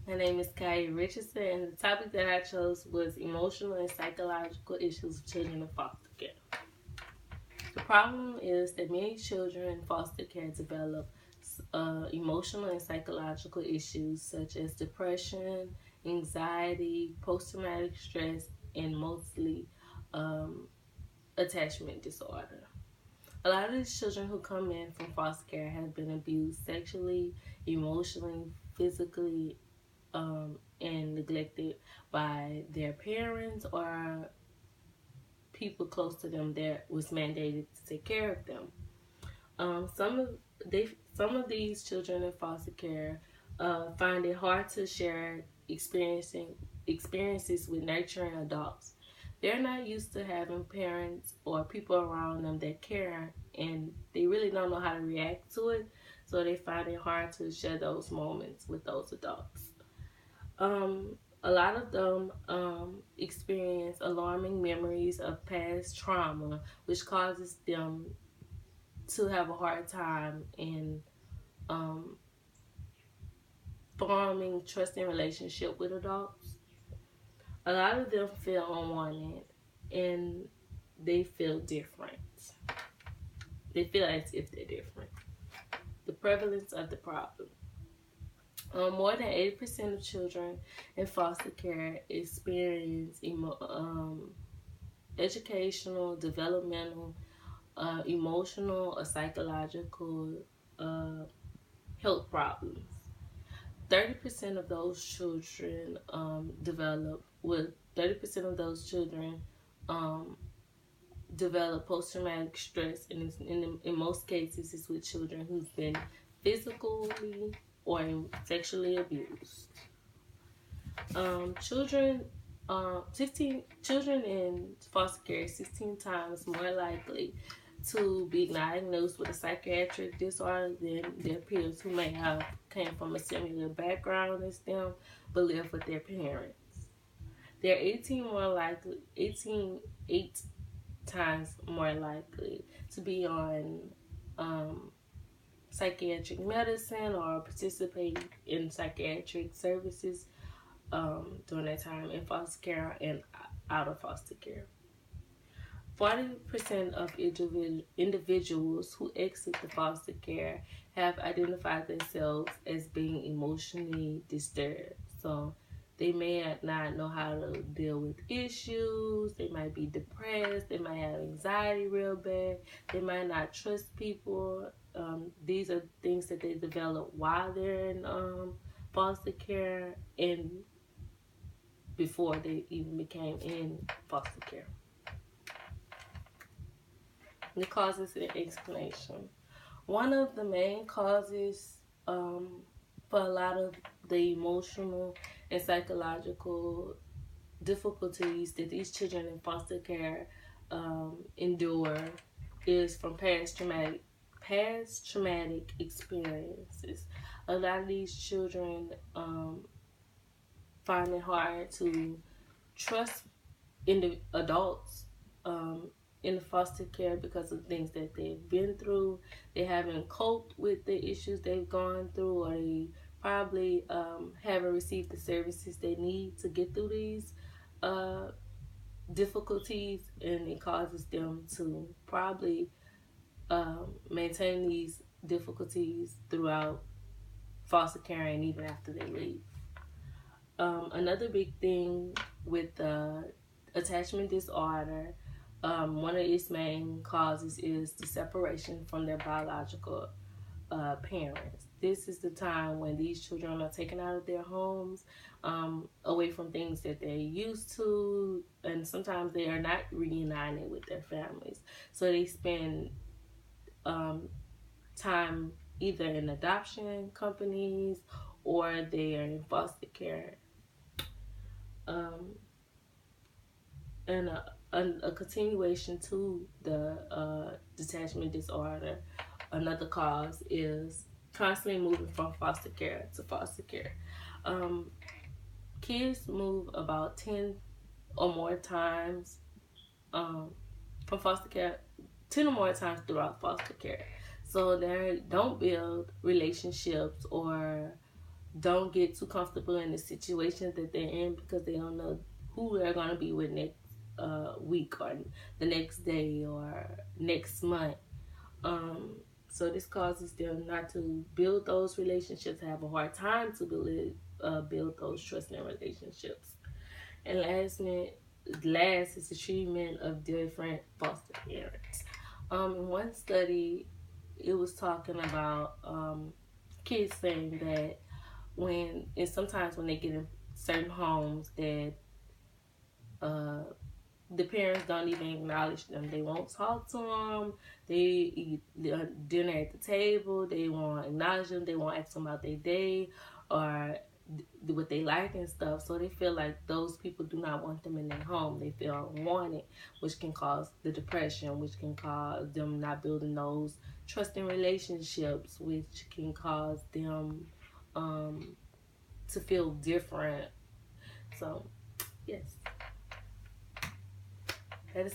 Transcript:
My name is Kylie Richardson, and the topic that I chose was emotional and psychological issues of children in foster care. The problem is that many children in foster care develop emotional and psychological issues such as depression, anxiety, post traumatic stress, and mostly um, attachment disorder. A lot of these children who come in from foster care have been abused sexually, emotionally, physically, and neglected by their parents or people close to them that was mandated to take care of them. Um, some of they some of these children in foster care find it hard to share experiences with nurturing adults. They're not used to having parents or people around them that care, and they really don't know how to react to it. So they find it hard to share those moments with those adults. A lot of them experience alarming memories of past trauma, which causes them to have a hard time in um, forming trusting relationship with adults. A lot of them feel unwanted and they feel different. They feel as if they're different. The prevalence of the problem. More than 80% of children in foster care experience educational, developmental, emotional, or psychological uh, health problems. 30% of those children develop with 30% of those children um, develop post-traumatic stress, and in most cases it's with children who've been physically or sexually abused. Children 16 children in foster care are 16 times more likely to be diagnosed with a psychiatric disorder than their peers who may have came from a similar background as them but live with their parents. They're 8 times more likely to be on um, psychiatric medicine or participate in psychiatric services during that time in foster care and out of foster care. 40% of individuals who exit the foster care have identified themselves as being emotionally disturbed. So they may not know how to deal with issues. They might be depressed. They might have anxiety real bad. They might not trust people. These are things that they develop while they're in foster care and before they even became in foster care. The causes and explanation. One of the main causes for a lot of the emotional and psychological difficulties that these children in foster care endure is from past traumatic experiences. A lot of these children find it hard to trust in the adults in the foster care because of things that they've been through. They haven't coped with the issues they've gone through, or they probably haven't received the services they need to get through these uh, difficulties, and it causes them to probably maintain these difficulties throughout foster care and even after they leave. Another big thing with attachment disorder, one of its main causes is the separation from their biological parents. This is the time when these children are taken out of their homes, away from things that they're used to, and sometimes they are not reunited with their families. So they spend time either in adoption companies or they are in foster care. Um, and a continuation to the detachment disorder, another cause is constantly moving from foster care to foster care. Um, Kids move about 10 or more times from foster care, 10 or more times throughout foster care. So they don't build relationships or don't get too comfortable in the situations that they're in because they don't know who they're going to be with next week or the next day or next month. Um, so this causes them not to build those relationships, have a hard time to build those trusting relationships. And last is the treatment of different foster parents. In one study, it was talking about kids saying that and sometimes when they get in certain homes that uh, the parents don't even acknowledge them. They won't talk to them. They eat dinner at the table. They won't acknowledge them. They won't ask them about their day or what they like and stuff. So they feel like those people do not want them in their home. They feel unwanted, which can cause the depression, which can cause them not building those trusting relationships, which can cause them to feel different. So, yes, that is